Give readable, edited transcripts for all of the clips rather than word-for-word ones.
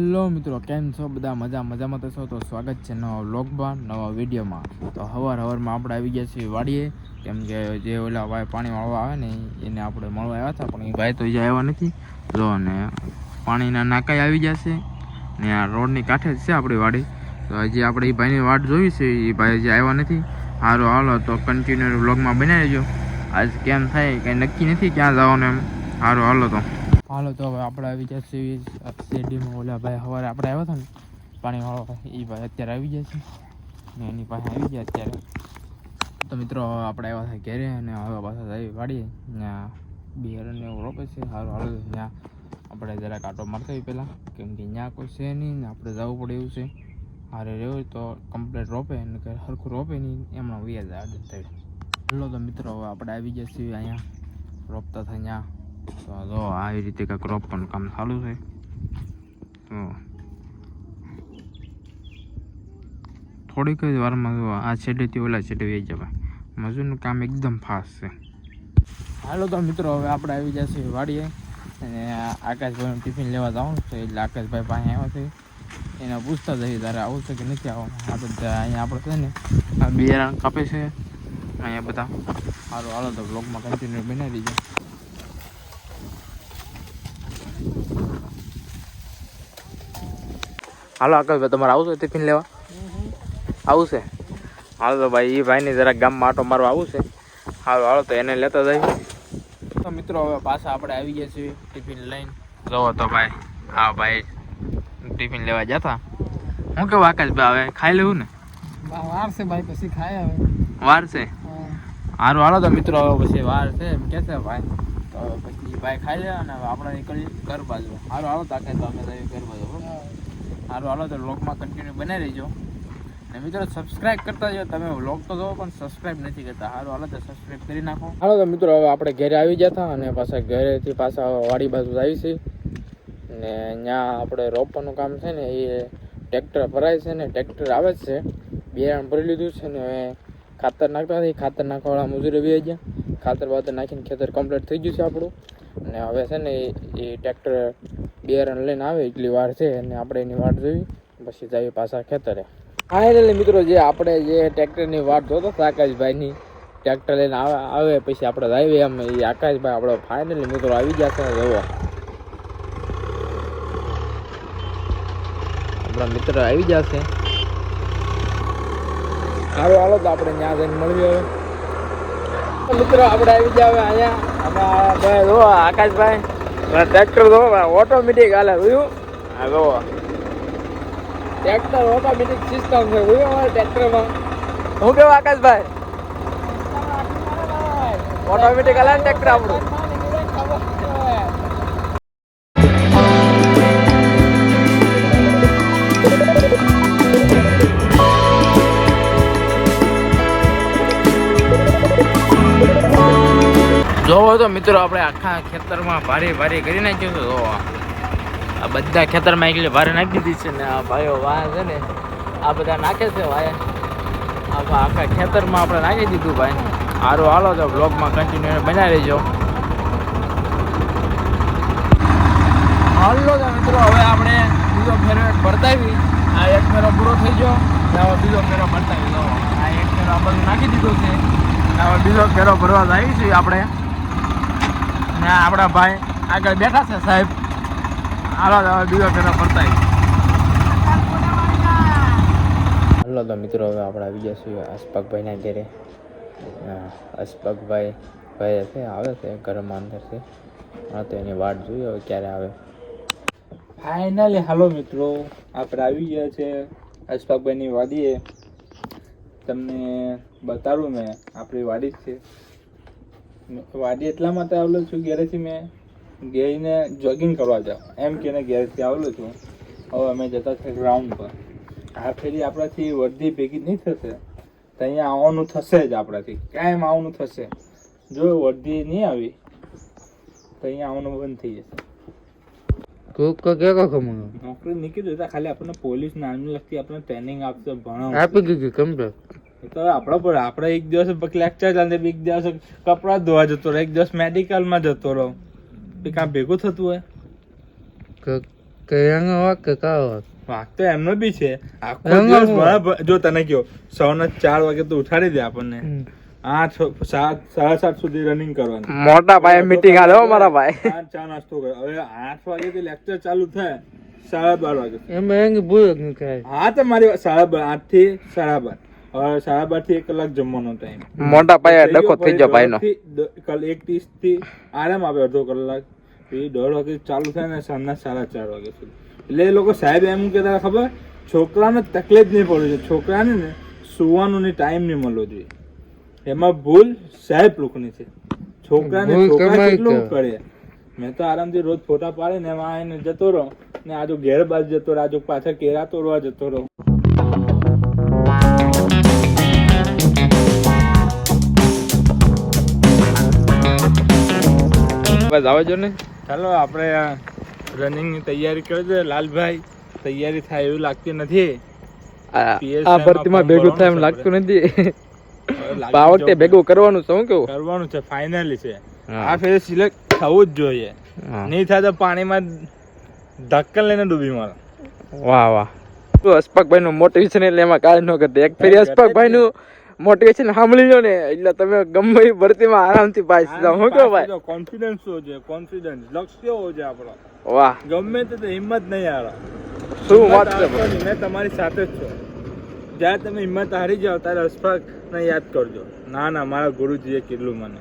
Hello મિત્રો, કેમ છો બધા? મજામાં થશો તો સ્વાગત છે નવા વ્લોગમાં, નવા વિડીયોમાં. તો સવારમાં આપણે આવી ગયા છીએ વાડીએ, કેમ કે જે ઓલા ભાઈ પાણી વાળવા આવે ને એને આપણે મળવા આવ્યા હતા, પણ એ ભાઈ તો હજી આવ્યા નથી. જો ને પાણીના નાકાઈ આવી જશે ને આ રોડની કાંઠે જ છે આપણી વાડી. તો હજી આપણે એ ભાઈની વાટ જોઈ છે, એ ભાઈ હજી આવ્યા નથી. સારું હાલો તો કન્ટિન્યુ વ્લોગમાં બનાવી લેજો. આજ કેમ થાય કંઈ નક્કી નથી ક્યાં જવાનું એમ. સારું હાલો તો હવે આપણે આવી જશે શેરડીમાં. ઓલા ભાઈ સવારે આપણે આવ્યા હતા ને પાણી વાળો, એ ભાઈ અત્યારે આવી જાય છે ને એની પાસે આવી ગયા અત્યારે. તો મિત્રો આપણે આવ્યા હતા ઘેરે અને હવે પાછા આવી વાડીએ. ત્યાં બિહારને એવું રોપે છે. સારું હાલો ત્યાં આપણે જરાક આટો મારતા હોય પહેલાં, કેમ કે ત્યાં કોઈ છે નહીં ને આપણે જવું પડે એવું છે. હારે રહેવું તો કમ્પ્લીટ રોપે ને કંઈ સરખું રોપે નહીં, એમના વ્યાજ આડત થાય. હાલો તો મિત્રો હવે આપણે આવી જઈએ અહીંયા રોપતા થાય ત્યાં. તો જો આવી રીતે કંઈક રોપવાનું કામ ચાલુ છે. તો થોડીક જ વારમાં જો આ છેડેથી ઓલા છેડે વહી જવાય. મજૂરનું કામ એકદમ ફાસ્ટ છે. હાલો તો મિત્રો હવે આપણે આવી જશે વાડીએ અને આકાશભાઈનું ટિફિન લેવા જવાનું છે. એટલે આકાશભાઈ પાસે આવ્યા છે, એને પૂછતા જઈએ તારે આવું છે કે નથી આવવાનું. આ બધા અહીંયા આપણે છે ને આ બિયારણ કાપે છે અહીંયા બધા. સારું હાલો તો બ્લોગમાં કન્ટિન્યુ બનાવી દીધો. હાલો આકાશભાઈ, તમારે આવું છે ટિફિન લેવા? આવું છે? હાલો તો ભાઈ એ ભાઈને જરાક ગામમાં આટો મારવા આવું છે. હાલો તો એને લેતા જાય. તો મિત્રો હવે પાછા આપણે આવી ગયા છીએ ટિફિન લઈને. જોવો તો ભાઈ હા ભાઈ ટિફિન લેવા જતા. હું કેવું આકાશભાઈ, હવે ખાઈ લેવું ને? વાર છે ભાઈ, પછી ખાય હવે. વાર છે? સારું હાલો તો મિત્રો હવે પછી વાર છે એમ કે છે ભાઈ, તો પછી ભાઈ ખાઈ લે અને આપણે નીકળી ઘર બાજુ. સારું હાલો તો આકાશભાઈ અમે ઘર બાજુ. સારું હાલો તો વ્લોગમાં કન્ટિન્યુ બનાવી રહીજો. ને મિત્રો સબસ્ક્રાઇબ કરતા જાઓ. તમે વ્લોગ તો જોવો પણ સબસ્ક્રાઇબ નથી કરતા. સારું હાલો તો સબસ્ક્રાઇબ કરી નાખો. હાલો તો મિત્રો હવે આપણે ઘરે આવી ગયા હતા અને પાછા ઘરેથી પાછા વાડી બાજુ આવી છે ને ત્યાં આપણે રોપવાનું કામ છે ને એ ટ્રેક્ટર ભરાય છે ને ટ્રેક્ટર આવે જ છે. બિયારણ ભરી લીધું છે ને હવે ખાતર નાખતા નથી. ખાતર નાખવાવાળા મજૂરી બી ગયા. ખાતર બાતર નાખીને ખેતર કમ્પ્લીટ થઈ ગયું છે આપણું. અને હવે છે ને એ ટ્રેક્ટર બિયારણ લઈને આવે એટલી વાર છે અને આપણે એની વાટ જોઈ પછી જઈએ પાછા ખેતરે. ફાઇનલી મિત્રો જે આપણે જે ટ્રેક્ટરની વાટ જોતો હતા આકાશભાઈની, ટ્રેક્ટર લઈને આવે પછી આપણે જઈએ એમ. એ આકાશભાઈ આપણે ફાઇનલી મિત્રો આવી ગયા છે. જોવો આપણા મિત્ર આવી ગયા છે. હાલો તો આપણે ત્યાં જઈને મળીએ. હવે મિત્રો આપણે આવી ગયા હવે અહીંયા. ભાઈ જો આકાશભાઈ ટ્રેક્ટર જો ઓટોમેટિક હાલે જોયું. હા જો ટ્રેક્ટર ઓટોમેટિક સિસ્ટમ છે જોયું અમારા ટ્રેક્ટરમાં. હું કેવું આકાશભાઈ, ઓટોમેટિક હાલે ને ટ્રેક્ટર આપણું? જોવો તો મિત્રો આપણે આખા ખેતરમાં ભારે કરી નાખ્યું છે. જોવો આ બધા ખેતરમાં એટલે ભારે નાખી દીધી છે ને આ ભાઈઓ વાહ છે ને આ બધા નાખે છે ભાઈ. આખા ખેતરમાં આપણે નાખી દીધું ભાઈ. સારું હાલો તો બ્લોગમાં કન્ટિન્યુ બનાવી રહેજો. હાલો તો મિત્રો હવે આપણે બીજો ફેરો એક ભરતાવી. આ એક ફેરો પૂરો થઈ ગયો, હવે બીજો ફેરો ભરતાવી. જો આ એક ફેરો આ બધું નાખી દીધું છે, હવે બીજો ફેરો ભરવા આવી છીએ આપણે. ને આપણા ભાઈ આગળ બેઠા છે સાહેબ. હાલો હવે બીજો ફેરો ભરતાવી. હાલો તો મિત્રો હવે આપણે આવી ગયા છીએ અશફાકભાઈના ઘરે. અશફાકભાઈ છે આવે છે ઘરમાં અંદર છે. હા તો એની વાટ જોઈએ હવે ક્યારે આવે. ફાઇનલી હાલો મિત્રો આપણે આવી ગયા છે અશફાકભાઈની વાડીએ. તમને બતાડું મેં આપણી વાડી છે. વાડી એટલા માટે આવેલો છું ઘેરેથી મેં ગઈને જોગિંગ કરવા જાઉં એમ કે ઘેરેથી આવેલો છું. હવે અમે જતા છે ગ્રાઉન્ડ પર. આ ફેરી આપણાથી વર્ધી ભેગી નહીં થશે તો અહીંયા આવવાનું થશે જ. આપણાથી કાયમ આવવાનું થશે. જો વર્ધી નહીં આવી તો અહીંયા આવવાનું બંધ થઈ જશે. નોકરી નીકળી જતા ખાલી આપણને પોલીસ નાની લગતી આપણને ટ્રેનિંગ આપશે, ભણાવ આપી ગઈ કમ્પ્લીટ. તો આપણા પર આપણે એક દિવસ લેક્ચર ચાલે, એક દિવસ કપડાં ધોવા જતો રહો, એક દિવસ મેડિકલમાં જતો રહો. કાં ભેગું થતું હોય વાક તો એમનો બી છે. આખો દિવસ જો તને કયો સવારના 4 વાગે તો ઉઠાડી દે આપણને. 8, 7, 7:30 સુધી રનિંગ કરવાનું. મોટા ભાઈ મીટિંગ આલે હો મારા ભાઈ. ચા નાસ્તો કરે. હવે 8 વાગે થી લેક્ચર ચાલુ થાય 12:30 વાગે. હા તો મારી 12:30 થી 12:30. હવે 12:30 થી 1 કલાક જમવાનો ટાઈમ. મોટા ભાઈ ડખો થઈ ગયો ભાઈનો. 1:30 થી આરામ આવે અડધો કલાક. પછી 1:30 વાગે ચાલુ થાય ને સાંજના 4:30 વાગે સુધી. એટલે એ લોકો સાહેબ એમ કહેતા ખબર, છોકરાને તકલીફ નહીં પડે છે, છોકરાને ને સુવાનો ને ટાઈમ નહીં મળવો જોઈએ. એમાં ભૂલ સાહેબ લોકોની છે. છોકરાને છોકરા કેટલું કરે. મેં તો આરામથી રોજ ફોટા પાડીને એમાં આવીને જતો રહો ને આજુ ઘેર બાજુ જતો રહો, આજુ પાછળ કેરાતો રહો જતો રહો. બસ આવે જો ને. ચાલો આપણે રનિંગની તૈયારી કરી દે. લાલભાઈ તૈયારી થાય એવું લાગતી નથી. આ ભરતીમાં ભેગું થાય એમ લાગતું નથી. આ વખતે ભેગું કરવાનું છે. હું કેવું કરવાનું છે, ફાઇનલી છે. આ ફેરે સિલેક્ટ થવું જ જોઈએ. નહીં થાય તો પાણીમાં ધક્કન લઈને ડૂબી મારો. વાહ વાહ. અસ્પકભાઈ નું મોટિવેશન એટલે એમાં કાંઈ ન કરते. એક ફેરી અસ્પકભાઈ નું મોટિવેશન સાંભળી લો ને એટલે તમે ગમે એ ભરતીમાં આરામથી પાસ જાવ. હું કહો ભાઈ, કોન્ફિડન્સ હોવો જોઈએ, કોન્ફિડન્સ, લક્ષ્ય હોવો જોઈએ આપણો. વાહ, ગમે તે હિંમત નહીં હારો. શું વાત છે. મેં તમારી સાથે જ છું. જ્યારે તમે હિંમત હારી જાઓ ત્યારે અસ્પક ને યાદ કરજો. ના ના, મારા ગુરુજીએ કીધું મને.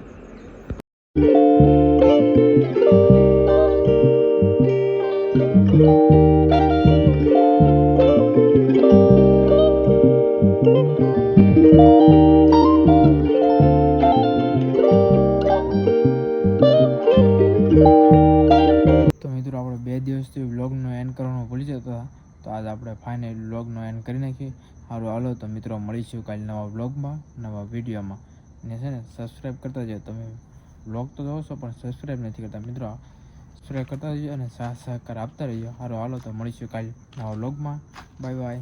તો મિત્રો આપણે 2 દિવસથી વ્લોગનો એન્ડ કરવાનો ભૂલી જતા હતા, તો આજ આપણે ફાઇનલ વ્લોગનો એન્ડ કરી નાખીએ. સારું હાલો તો મિત્રો મળીશું કાલે નવા વ્લોગમાં, નવા વિડીયોમાં. ને છે ને સબસ્ક્રાઈબ કરતા જાઓ. તમે વ્લોગ તો જોવો છો પણ સબસ્ક્રાઈબ નથી કરતા મિત્રો. સબસ્ક્રાઈબ કરતા રહીજો અને સાથ સહકાર આપતા રહીજો. સારું હાલો તો મળીશું કાલે નવા વ્લોગમાં. Bye bye.